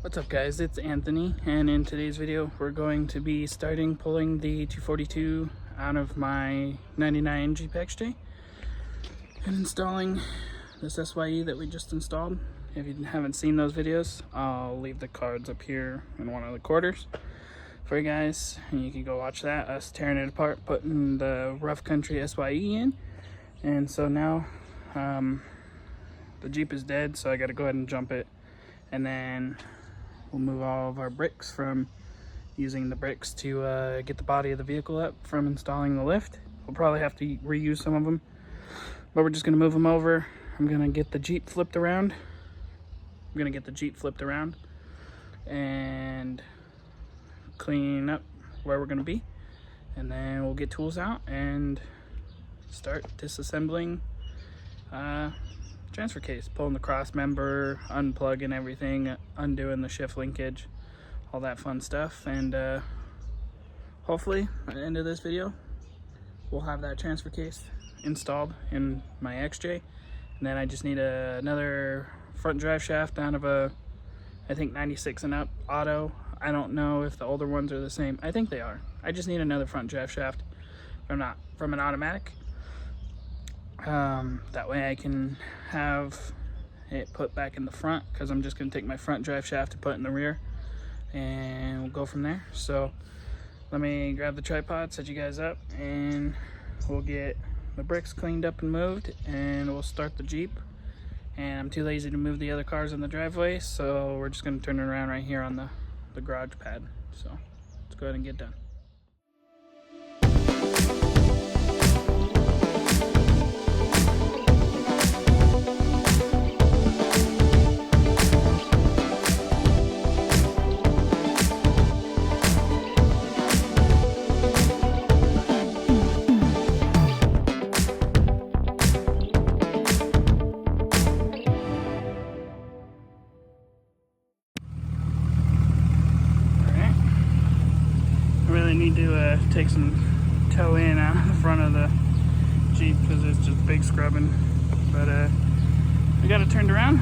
What's up guys, it's Anthony, and in today's video we're going to be pulling the 242 out of my 99 Jeep XJ and installing this SYE that we just installed. If you haven't seen those videos, I'll leave the cards up here in one of the quarters for you guys, and you can go watch that, us tearing it apart, putting the rough country SYE in. And so now the Jeep is dead, so I got to go ahead and jump it, and then we'll move all of our bricks from using the bricks to get the body of the vehicle up from installing the lift. We'll probably have to reuse some of them, but we're just going to move them over. I'm going to get the Jeep flipped around. And clean up where we're going to be. And then we'll get tools out and start disassembling transfer case, pulling the cross member, unplugging everything, undoing the shift linkage, all that fun stuff. And hopefully at the end of this video we'll have that transfer case installed in my XJ. And then I just need another front drive shaft down of a, I think 96 and up auto. I don't know if the older ones are the same. I think they are. I just need another front drive shaft from an automatic. That way I can have it put back in the front, because I'm just going to take my front drive shaft and put it in the rear, and we'll go from there. So let me grab the tripod, set you guys up, and we'll get the bricks cleaned up and moved, and we'll start the Jeep. And I'm too lazy to move the other cars in the driveway, so we're just going to turn it around right here on the garage pad. So let's go ahead and get done. Need to take some toe in out of the front of the Jeep because it's just big scrubbing, but we got it turned around.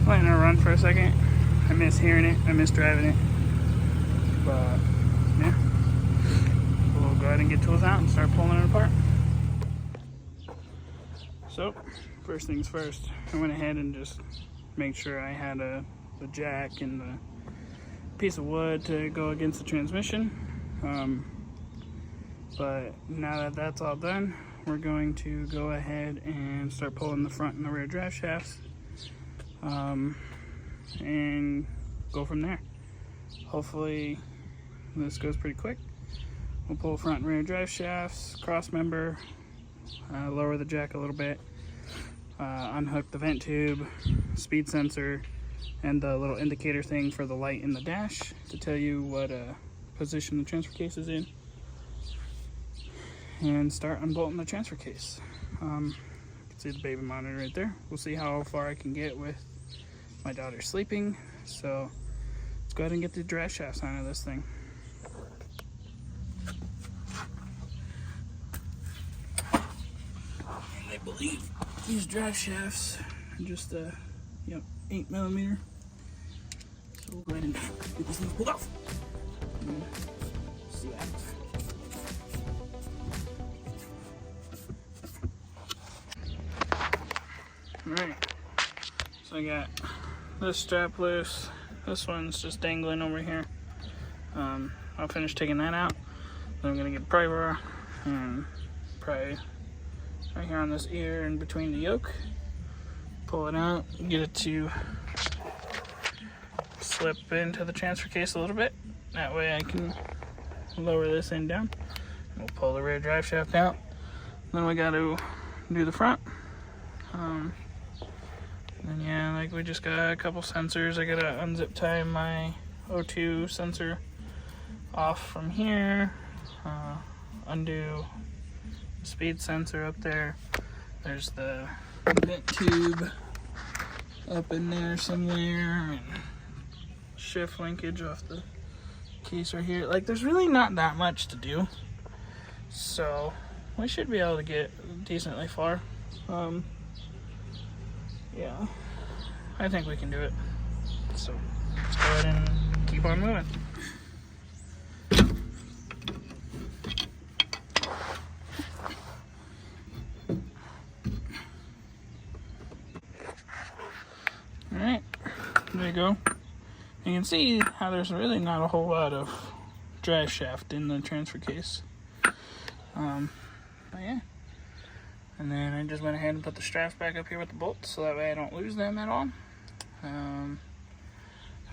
Letting it run for a second. I miss hearing it, I miss driving it, but yeah, we'll go ahead and get tools out and start pulling it apart. So first things first, I went ahead and just made sure I had the jack and the piece of wood to go against the transmission. But now that that's all done, we're going to go ahead and start pulling the front and the rear drive shafts, and go from there. Hopefully this goes pretty quick. We'll pull front and rear drive shafts, cross member, lower the jack a little bit, unhook the vent tube, speed sensor, and the little indicator thing for the light in the dash to tell you what position the transfer case is in, and start unbolting the transfer case. You can see the baby monitor right there. We'll see how far I can get with my daughter sleeping. So let's go ahead and get the drive shafts out of this thing. And I believe these drive shafts are just 8mm. So we'll go ahead and get this thing pulled off. See what happens. Alright, so I got this strap loose. This one's just dangling over here. I'll finish taking that out. Then I'm gonna get pry bar and pry right here on this ear in between the yoke. Pull it out, get it to slip into the transfer case a little bit. That way I can lower this end down. We'll pull the rear drive shaft out. Then we got to do the front. And yeah, like we just got a couple sensors. I gotta unzip tie my O2 sensor off from here. Undo the speed sensor up there. There's the vent tube up in there somewhere, and shift linkage off the case right here. Like, there's really not that much to do, so we should be able to get decently far. Yeah, I think we can do it. So let's go ahead and keep on moving. Alright, there you go. You can see how there's really not a whole lot of drive shaft in the transfer case. But yeah. And then I just went ahead and put the straps back up here with the bolts so that way I don't lose them at all.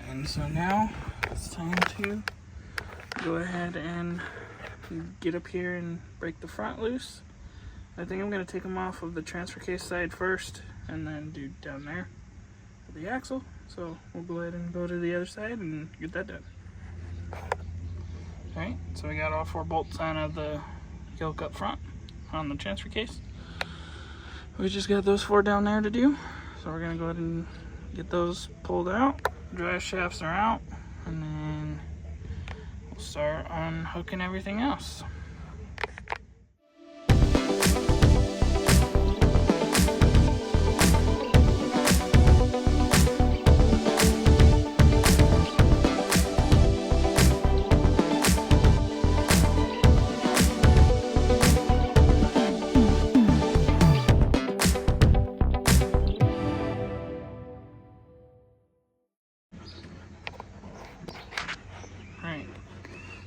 And so now it's time to go ahead and get up here and break the front loose. I think I'm going to take them off of the transfer case side first and then do down there with the axle. So we'll go ahead and go to the other side and get that done. Alright, so we got all 4 bolts out of the yoke up front on the transfer case. We just got those 4 down there to do. So we're going to go ahead and get those pulled out. Drive shafts are out. And then we'll start unhooking everything else.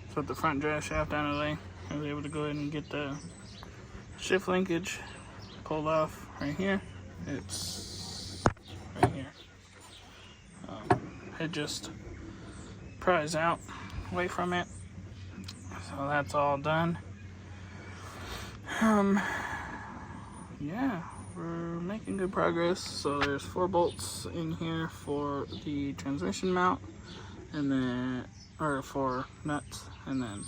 So with the front drive shaft out of the way, I was able to go ahead and get the shift linkage pulled off right here. It's right here. It just pries out away from it. So that's all done. Yeah, we're making good progress. So there's 4 bolts in here for the transmission mount, and then 4 nuts, and then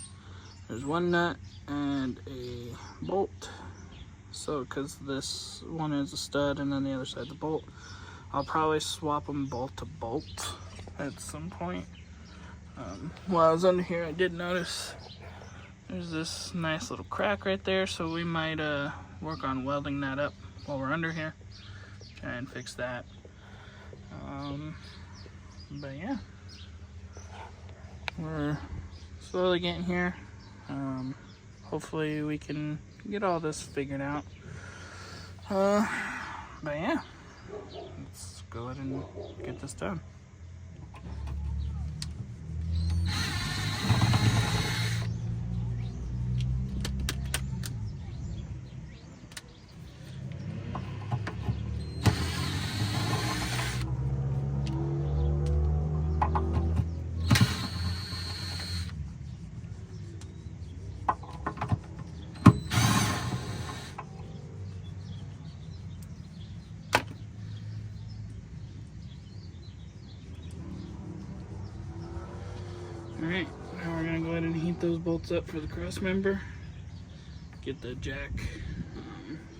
there's 1 nut and a bolt. So because this one is a stud and then the other side the bolt, I'll probably swap them bolt to bolt at some point. While I was under here, I did notice there's this nice little crack right there, so we might work on welding that up while we're under here, try and fix that. But yeah, we're slowly getting here. Hopefully we can get all this figured out. But yeah, let's go ahead and get this done. Alright, now we're going to go ahead and heat those bolts up for the cross member. Get the jack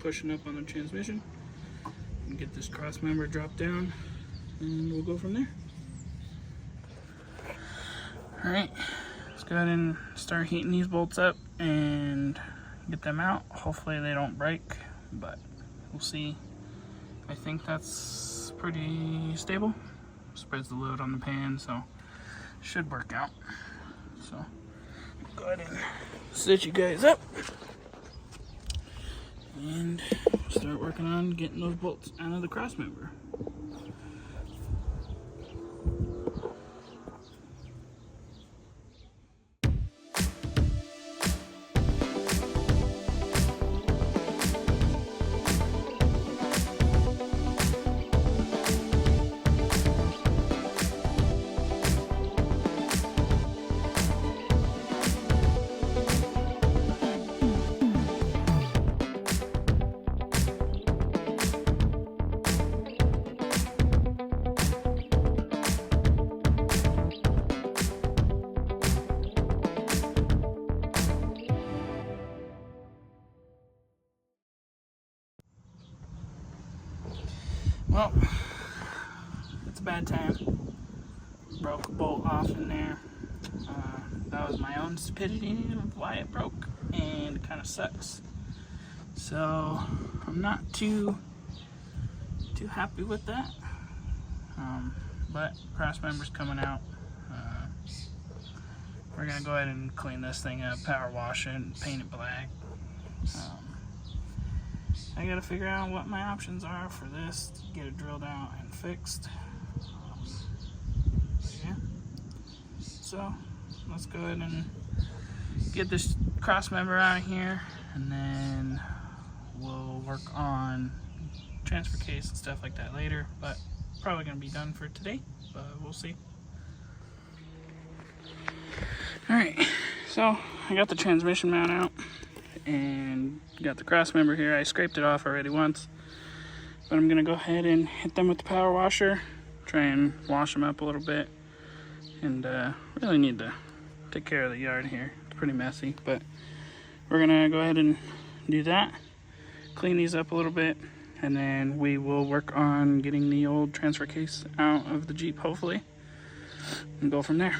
pushing up on the transmission. And get this cross member dropped down. And we'll go from there. Alright, let's go ahead and start heating these bolts up and get them out. Hopefully they don't break, but we'll see. I think that's pretty stable. Spreads the load on the pan, so should work out. So go ahead and set you guys up and start working on getting those bolts out of the cross member. Well, it's a bad time. Broke a bolt off in there. That was my own stupidity of why it broke, and it kind of sucks. So I'm not too happy with that. but cross member's coming out. We're gonna go ahead and clean this thing up, power wash it, and paint it black. I gotta figure out what my options are for this to get it drilled out and fixed. Yeah. So let's go ahead and get this cross member out of here, and then we'll work on transfer case and stuff like that later, but probably gonna be done for today, but we'll see. Alright, so I got the transmission mount out and got the cross member here. I scraped it off already once, but I'm gonna go ahead and hit them with the power washer, try and wash them up a little bit, and really need to take care of the yard here. It's pretty messy, but we're gonna go ahead and do that, clean these up a little bit, and then we will work on getting the old transfer case out of the Jeep, hopefully, and go from there.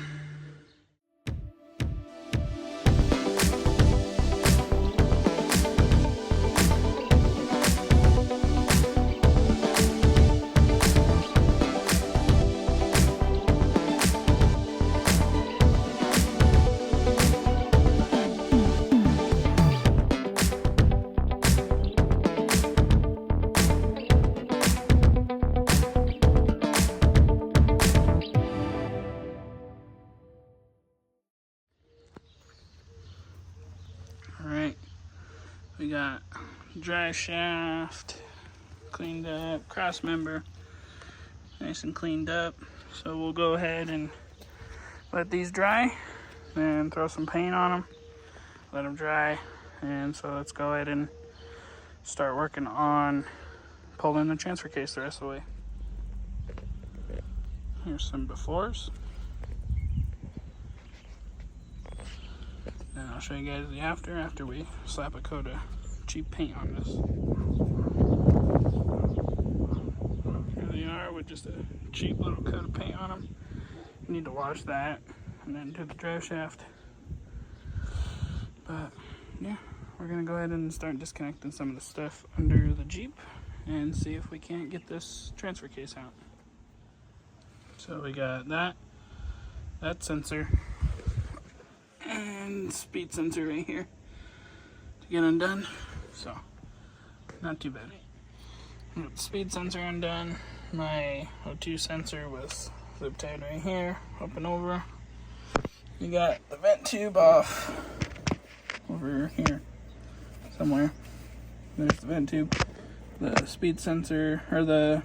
Alright, we got drive shaft cleaned up, cross member nice and cleaned up. So we'll go ahead and let these dry and throw some paint on them, let them dry. And so let's go ahead and start working on pulling the transfer case the rest of the way. Here's some befores. And I'll show you guys the after we slap a coat of cheap paint on this. Here they are with just a cheap little coat of paint on them. You need to wash that and then do the drive shaft. But yeah, we're gonna go ahead and start disconnecting some of the stuff under the Jeep and see if we can't get this transfer case out. So we got that sensor and speed sensor right here to get undone, so not too bad. Got the speed sensor undone. My O2 sensor was zip tied right here, up and over. You got the vent tube off over here somewhere. There's the vent tube. The speed sensor, or the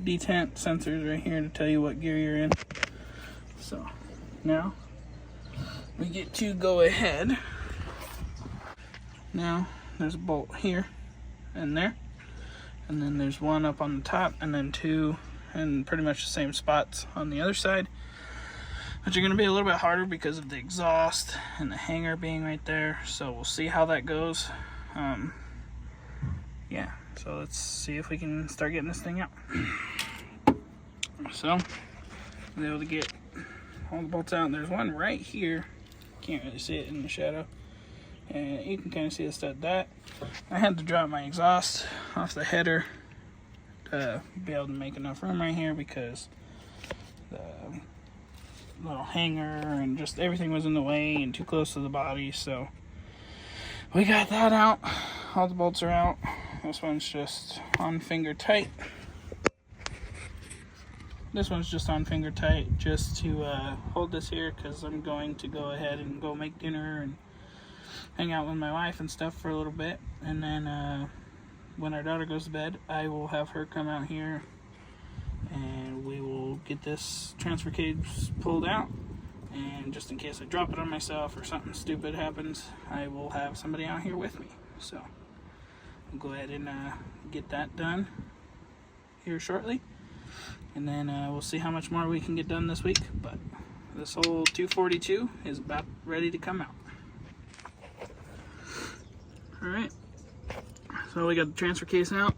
detent sensors right here to tell you what gear you're in. So now we get to go ahead. Now there's a bolt here and there, and then there's one up on the top, and then two in pretty much the same spots on the other side, which are going to be a little bit harder because of the exhaust and the hanger being right there. So we'll see how that goes. Yeah, so let's see if we can start getting this thing out. So I was able to get all the bolts out. There's one right here, can't really see it in the shadow, and you can kind of see the stud. That I had to drop my exhaust off the header to be able to make enough room right here because the little hanger and just everything was in the way and too close to the body. So we got that out. All the bolts are out. This one's just on finger tight. This one's just on finger tight just to hold this here, because I'm going to go ahead and go make dinner and hang out with my wife and stuff for a little bit. And then when our daughter goes to bed, I will have her come out here and we will get this transfer case pulled out. And just in case I drop it on myself or something stupid happens, I will have somebody out here with me. So we'll go ahead and get that done here shortly. And then we'll see how much more we can get done this week. But this whole 242 is about ready to come out. Alright, so we got the transfer case out.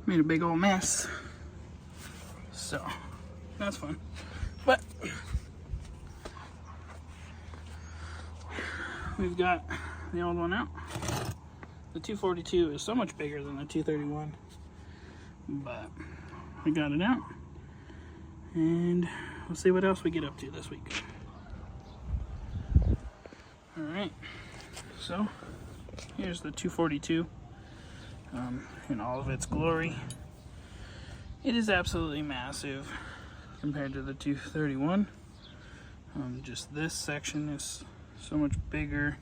Made a big old mess. So that's fun. But we've got the old one out. The 242 is so much bigger than the 231. But we got it out. and we'll see what else we get up to this week. Alright, so here's the 242 in all of its glory. It is absolutely massive compared to the 231. Just this section is so much bigger.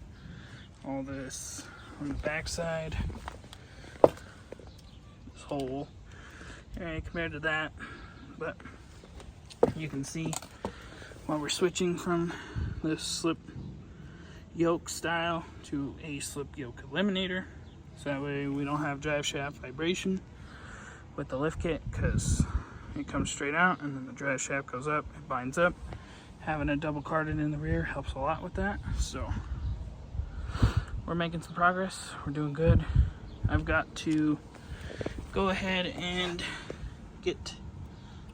All this on the back side, this hole, compared to that. But you can see while we're switching from this slip yoke style to a slip yoke eliminator, so that way we don't have drive shaft vibration with the lift kit, because it comes straight out and then the drive shaft goes up, it binds up. Having a double carded in the rear helps a lot with that. So we're making some progress, we're doing good. I've got to go ahead and get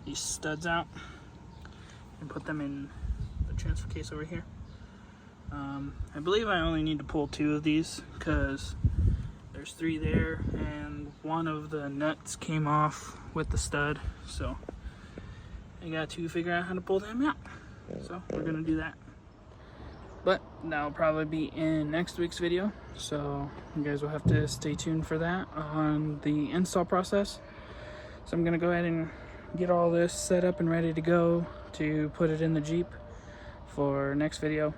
these studs out and put them in the transfer case over here. I believe I only need to pull 2 of these because there's 3 there and one of the nuts came off with the stud, so I got to figure out how to pull them out. So we're gonna do that, but that'll probably be in next week's video, so you guys will have to stay tuned for that on the install process. So I'm gonna go ahead and get all this set up and ready to go to put it in the Jeep for next video.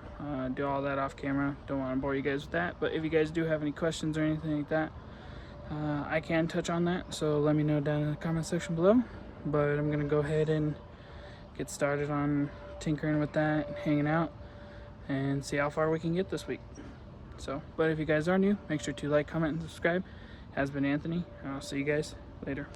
Do all that off camera, don't want to bore you guys with that, but if you guys do have any questions or anything like that, I can touch on that, so let me know down in the comment section below. But I'm gonna go ahead and get started on tinkering with that and hanging out and see how far we can get this week. So, but if you guys are new, make sure to like, comment, and subscribe. Has been Anthony, and I'll see you guys later.